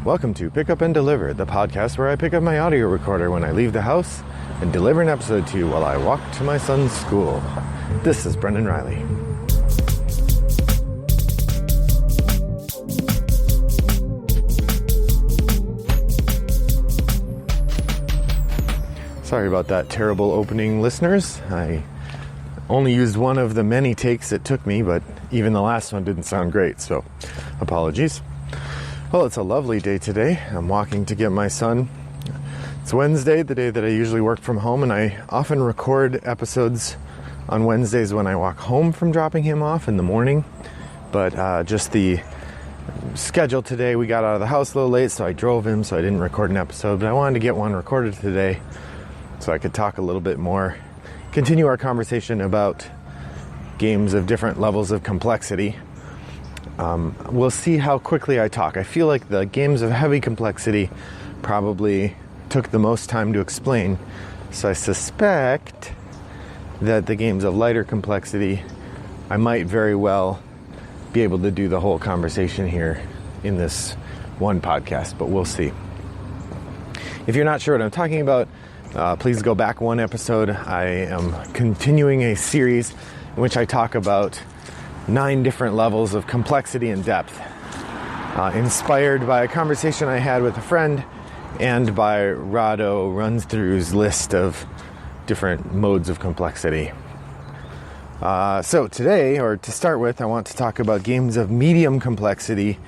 Welcome to Pick Up and Deliver, the podcast where I pick up my audio recorder when I leave the house and deliver an episode to you while I walk to my son's school. This is Brendan Riley. Sorry about that terrible opening, listeners. I only used one of the many takes it took me, but even the last one didn't sound great, so apologies. Well, it's a lovely day today. I'm walking to get my son. It's Wednesday, the day that I usually work from home, and I often record episodes on Wednesdays when I walk home from dropping him off in the morning. But just the schedule today, we got out of the house a little late, so I drove him, so I didn't record an episode. But I wanted to get one recorded today so I could talk a little bit more, continue our conversation about games of different levels of complexity. We'll see how quickly I talk. I feel like the games of heavy complexity probably took the most time to explain, so I suspect that the games of lighter complexity, I might very well be able to do the whole conversation here in this one podcast, but we'll see. If you're not sure what I'm talking about, please go back one episode. I am continuing a series in which I talk about 9 different levels of complexity and depth, inspired by a conversation I had with a friend and by Rado Run-Through's list of different modes of complexity. So today, or to start with, I want to talk about games of medium complexity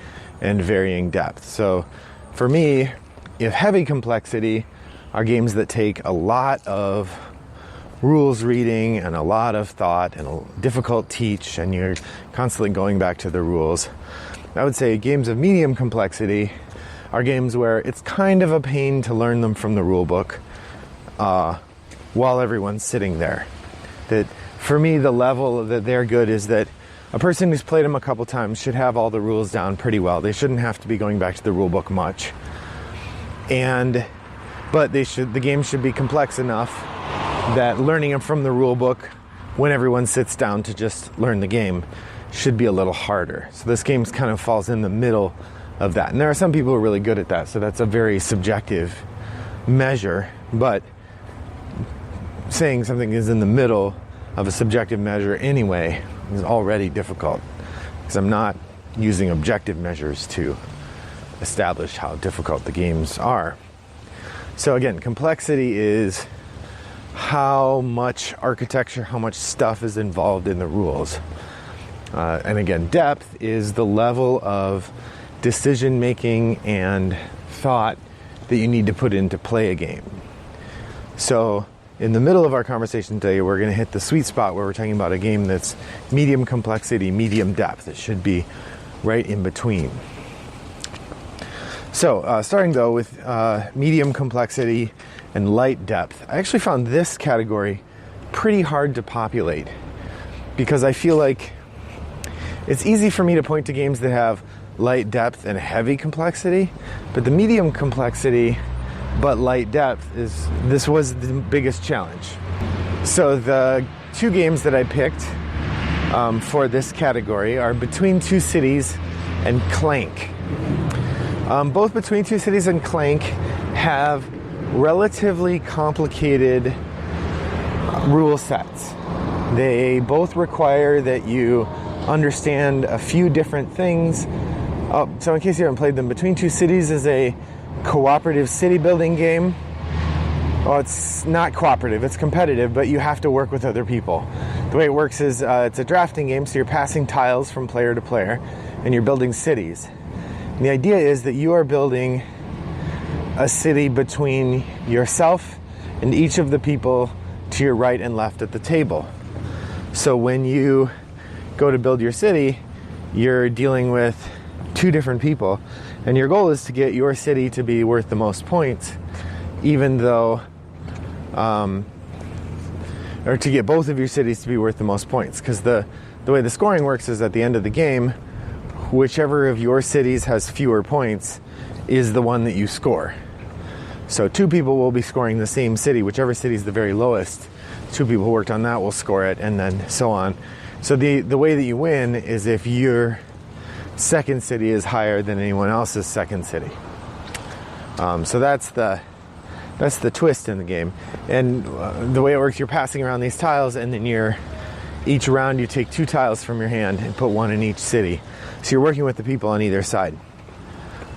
and varying depth. So for me, if heavy complexity are games that take a lot of rules reading and a lot of thought and a difficult teach, and you're constantly going back to the rules, I would say games of medium complexity are games where it's kind of a pain to learn them from the rule book while everyone's sitting there. That for me, the level that they're good is that a person who's played them a couple times should have all the rules down pretty well. They shouldn't have to be going back to the rule book much. But the game should be complex enough that learning them from the rule book when everyone sits down to just learn the game should be a little harder. So this game kind of falls in the middle of that. And there are some people who are really good at that, so that's a very subjective measure. But saying something is in the middle of a subjective measure anyway is already difficult, because I'm not using objective measures to establish how difficult the games are. So again, complexity is how much architecture, how much stuff is involved in the rules. And again, depth is the level of decision making and thought that you need to put in to play a game. So in the middle of our conversation today, we're going to hit the sweet spot where we're talking about a game that's medium complexity, medium depth. It should be right in between. So starting though with medium complexity and light depth, I actually found this category pretty hard to populate, because I feel like it's easy for me to point to games that have light depth and heavy complexity, but the medium complexity but light depth this was the biggest challenge. So the 2 games that I picked for this category are Between Two Cities and Clank. Both Between Two Cities and Clank have relatively complicated rule sets. They both require that you understand a few different things. So in case you haven't played them, Between Two Cities is a cooperative city building game. Well, it's not cooperative, it's competitive, but you have to work with other people. The way it works is it's a drafting game, so you're passing tiles from player to player, and you're building cities. And the idea is that you are building a city between yourself and each of the people to your right and left at the table. So when you go to build your city, you're dealing with 2 different people, and your goal is to get your city to be worth the most points, even though, or to get both of your cities to be worth the most points, because the way the scoring works is at the end of the game, whichever of your cities has fewer points is the one that you score. So 2 people will be scoring the same city, whichever city is the very lowest. 2 people who worked on that will score it, and then so on. So the way that you win is if your second city is higher than anyone else's second city. So that's the twist in the game. And the way it works, you're passing around these tiles, and then each round you take 2 tiles from your hand and put 1 in each city. So you're working with the people on either side.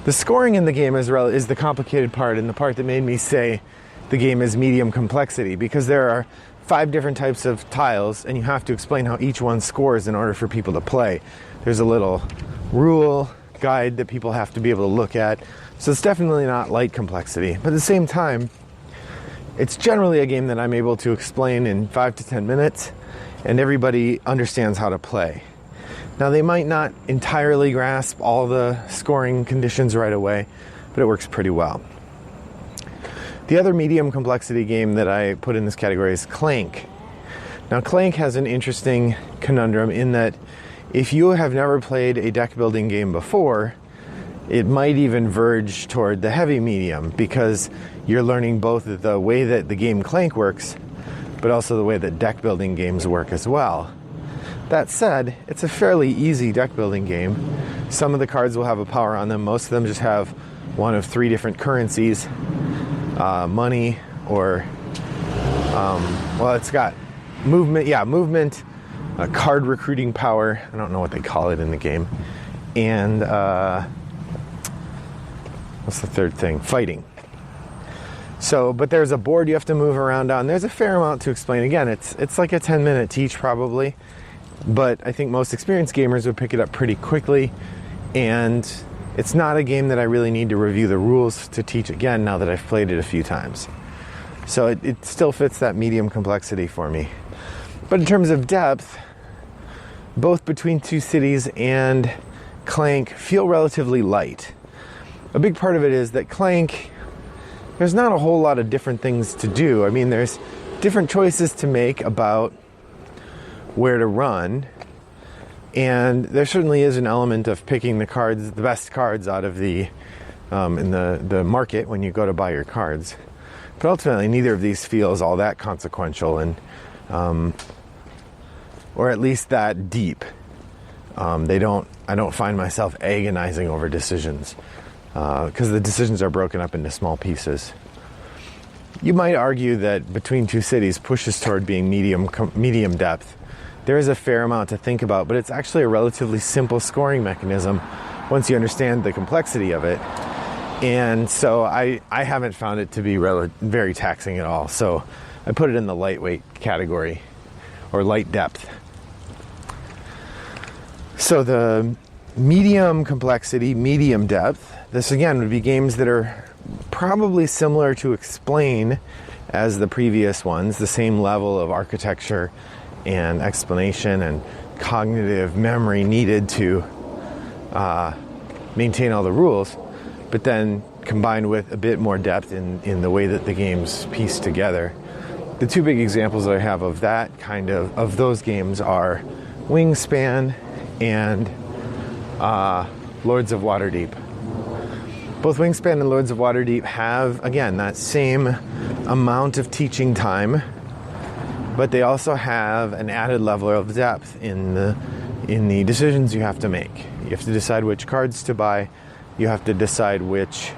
The scoring in the game is the complicated part, and the part that made me say the game is medium complexity, because there are 5 different types of tiles, and you have to explain how each one scores in order for people to play. There's a little rule guide that people have to be able to look at. So it's definitely not light complexity. But at the same time, it's generally a game that I'm able to explain in 5 to 10 minutes, and everybody understands how to play. Now, they might not entirely grasp all the scoring conditions right away, but it works pretty well. The other medium complexity game that I put in this category is Clank. Now, Clank has an interesting conundrum in that if you have never played a deck building game before, it might even verge toward the heavy medium, because you're learning both the way that the game Clank works, but also the way that deck building games work as well. That said, it's a fairly easy deck building game. Some of the cards will have a power on them. Most of them just have one of 3 different currencies, money, or it's got movement, card recruiting power. I don't know what they call it in the game. And what's the third thing? Fighting. So, but there's a board you have to move around on. There's a fair amount to explain. Again, it's like a 10-minute teach probably, but I think most experienced gamers would pick it up pretty quickly, and it's not a game that I really need to review the rules to teach again now that I've played it a few times. So it still fits that medium complexity for me. But in terms of depth, both Between Two Cities and Clank feel relatively light. A big part of it is that Clank, there's not a whole lot of different things to do. I mean, there's different choices to make about where to run, and there certainly is an element of picking the best cards out of in the market when you go to buy your cards. But ultimately, neither of these feels all that consequential, and or at least that deep. I don't find myself agonizing over decisions, because the decisions are broken up into small pieces. You might argue that Between Two Cities pushes toward being medium depth. There is a fair amount to think about, but it's actually a relatively simple scoring mechanism once you understand the complexity of it. And so I haven't found it to be very taxing at all. So I put it in the lightweight category, or light depth. So the medium complexity, medium depth, this again would be games that are probably similar to Explain as the previous ones, the same level of architecture and explanation and cognitive memory needed to maintain all the rules, but then combined with a bit more depth in the way that the games piece together. The 2 big examples that I have of that kind of those games are Wingspan and Lords of Waterdeep. Both Wingspan and Lords of Waterdeep have, again, that same amount of teaching time, but they also have an added level of depth in the decisions you have to make. You have to decide which cards to buy. You have to decide which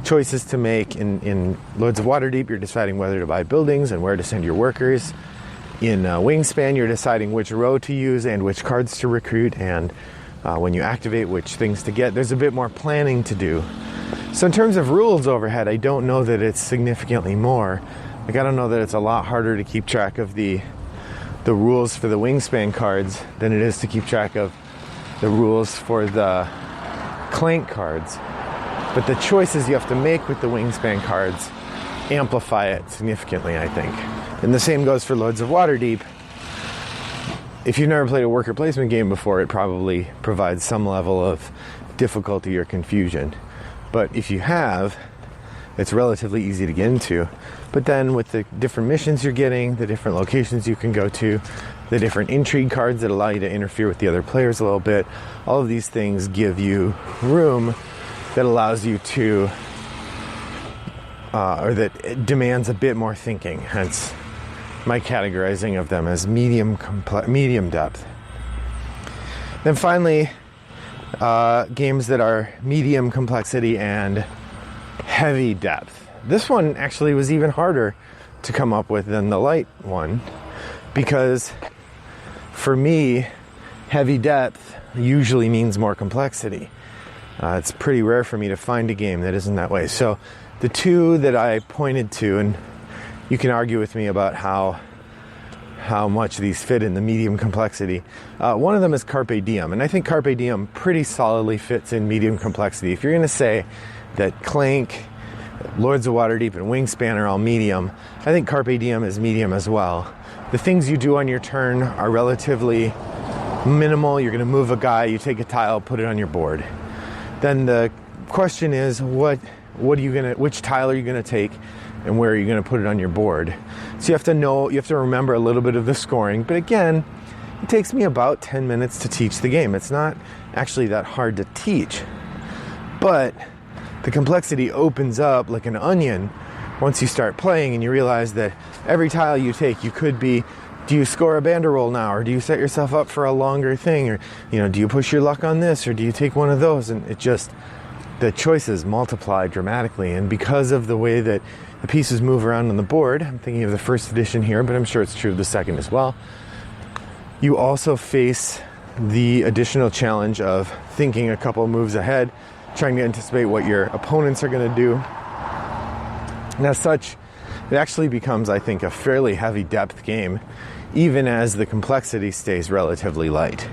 choices to make. In Lords of Waterdeep, you're deciding whether to buy buildings and where to send your workers. In Wingspan, you're deciding which row to use and which cards to recruit, and when you activate, which things to get. There's a bit more planning to do. So in terms of rules overhead, I don't know that it's significantly more. I don't know that it's a lot harder to keep track of the rules for the Wingspan cards than it is to keep track of the rules for the Clank cards. But the choices you have to make with the Wingspan cards amplify it significantly, I think. And the same goes for Lords of Waterdeep. If you've never played a worker placement game before, it probably provides some level of difficulty or confusion. But if you have, it's relatively easy to get into. But then with the different missions you're getting, the different locations you can go to, the different intrigue cards that allow you to interfere with the other players a little bit, all of these things give you room that allows you to, or that demands a bit more thinking. Hence my categorizing of them as medium depth. Then finally, games that are medium complexity and heavy depth. This one actually was even harder to come up with than the light one, because for me, heavy depth usually means more complexity. It's pretty rare for me to find a game that isn't that way. So the two that I pointed to, and you can argue with me about how much these fit in the medium complexity. One of them is Carpe Diem, and I think Carpe Diem pretty solidly fits in medium complexity. If you're going to say that Clank, Lords of Waterdeep, and Wingspan are all medium, I think Carpe Diem is medium as well. The things you do on your turn are relatively minimal. You're going to move a guy, you take a tile, put it on your board. Then the question is, which tile are you going to take, and where are you going to put it on your board? So you have to remember a little bit of the scoring. But again, it takes me about 10 minutes to teach the game. It's not actually that hard to teach. But the complexity opens up like an onion once you start playing and you realize that every tile you take, you could be, do you score a banderole now, or do you set yourself up for a longer thing, or do you push your luck on this, or do you take one of those? And the choices multiply dramatically. And because of the way that the pieces move around on the board, I'm thinking of the first edition here, but I'm sure it's true of the second as well, you also face the additional challenge of thinking a couple moves ahead, trying to anticipate what your opponents are going to do. And as such, it actually becomes, I think, a fairly heavy depth game, even as the complexity stays relatively light.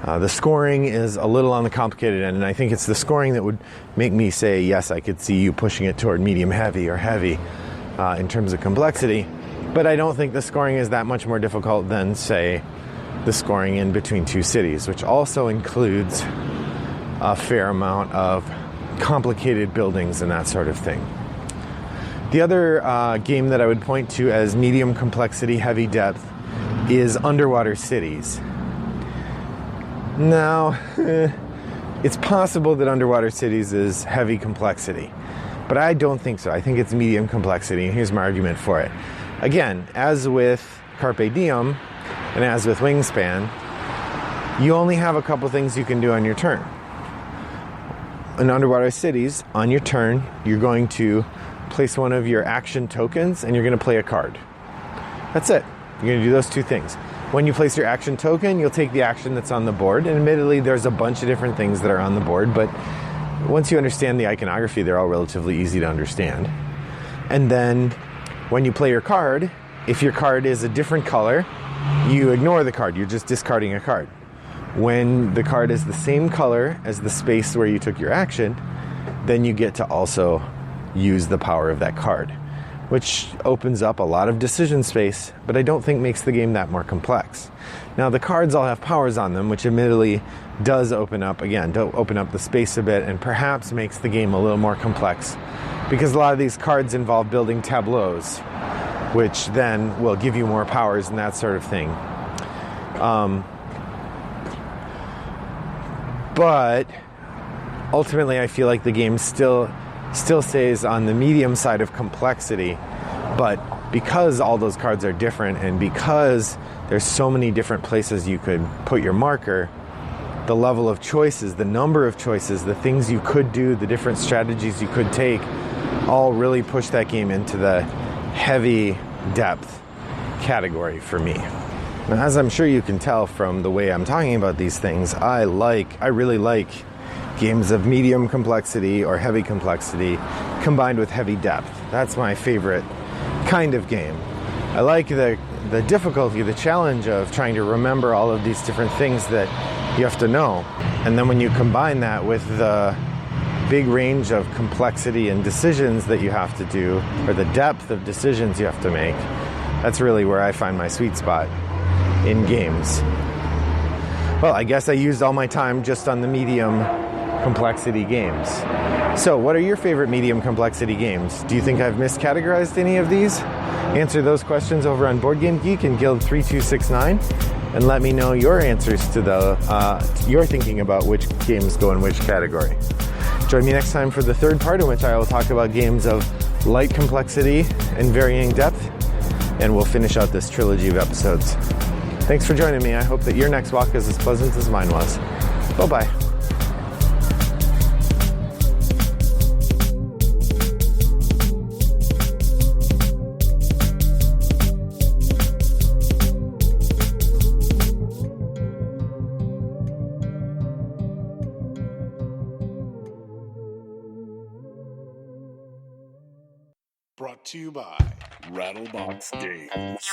The scoring is a little on the complicated end, and I think it's the scoring that would make me say, yes, I could see you pushing it toward medium heavy or heavy in terms of complexity. But I don't think the scoring is that much more difficult than, say, the scoring in Between Two Cities, which also includes a fair amount of complicated buildings and that sort of thing. The other game that I would point to as medium complexity, heavy depth is Underwater Cities. Now, it's possible that Underwater Cities is heavy complexity, but I don't think so. I think it's medium complexity, and here's my argument for it. Again, as with Carpe Diem and as with Wingspan, you only have a couple things you can do on your turn. In Underwater Cities, on your turn, you're going to place one of your action tokens and you're going to play a card. That's it. You're going to do those two things. When you place your action token, you'll take the action that's on the board, and admittedly there's a bunch of different things that are on the board, but once you understand the iconography, they're all relatively easy to understand. And then when you play your card, if your card is a different color, you ignore the card. You're just discarding a card. When the card is the same color as the space where you took your action, then you get to also use the power of that card, which opens up a lot of decision space, but I don't think makes the game that more complex. Now, the cards all have powers on them, which admittedly does open up the space a bit, and perhaps makes the game a little more complex, because a lot of these cards involve building tableaus, which then will give you more powers and that sort of thing. But ultimately, I feel like the game still stays on the medium side of complexity, but because all those cards are different and because there's so many different places you could put your marker, the level of choices, the number of choices, the things you could do, the different strategies you could take, all really push that game into the heavy depth category for me. Now, as I'm sure you can tell from the way I'm talking about these things, I really like games of medium complexity or heavy complexity combined with heavy depth. That's my favorite kind of game. I like the difficulty, the challenge of trying to remember all of these different things that you have to know. And then when you combine that with the big range of complexity and decisions that you have to do, or the depth of decisions you have to make, that's really where I find my sweet spot in games. Well, I guess I used all my time just on the medium complexity games. So what are your favorite medium complexity games? Do you think I've miscategorized any of these? Answer those questions over on Board Game Geek and Guild 3269, and let me know your answers to your thinking about which games go in which category. Join me next time for the third part, in which I will talk about games of light complexity and varying depth, and we'll finish out this trilogy of episodes. Thanks for joining me. I hope that your next walk is as pleasant as mine was. Bye-bye. Brought to you by Rattlebox Games.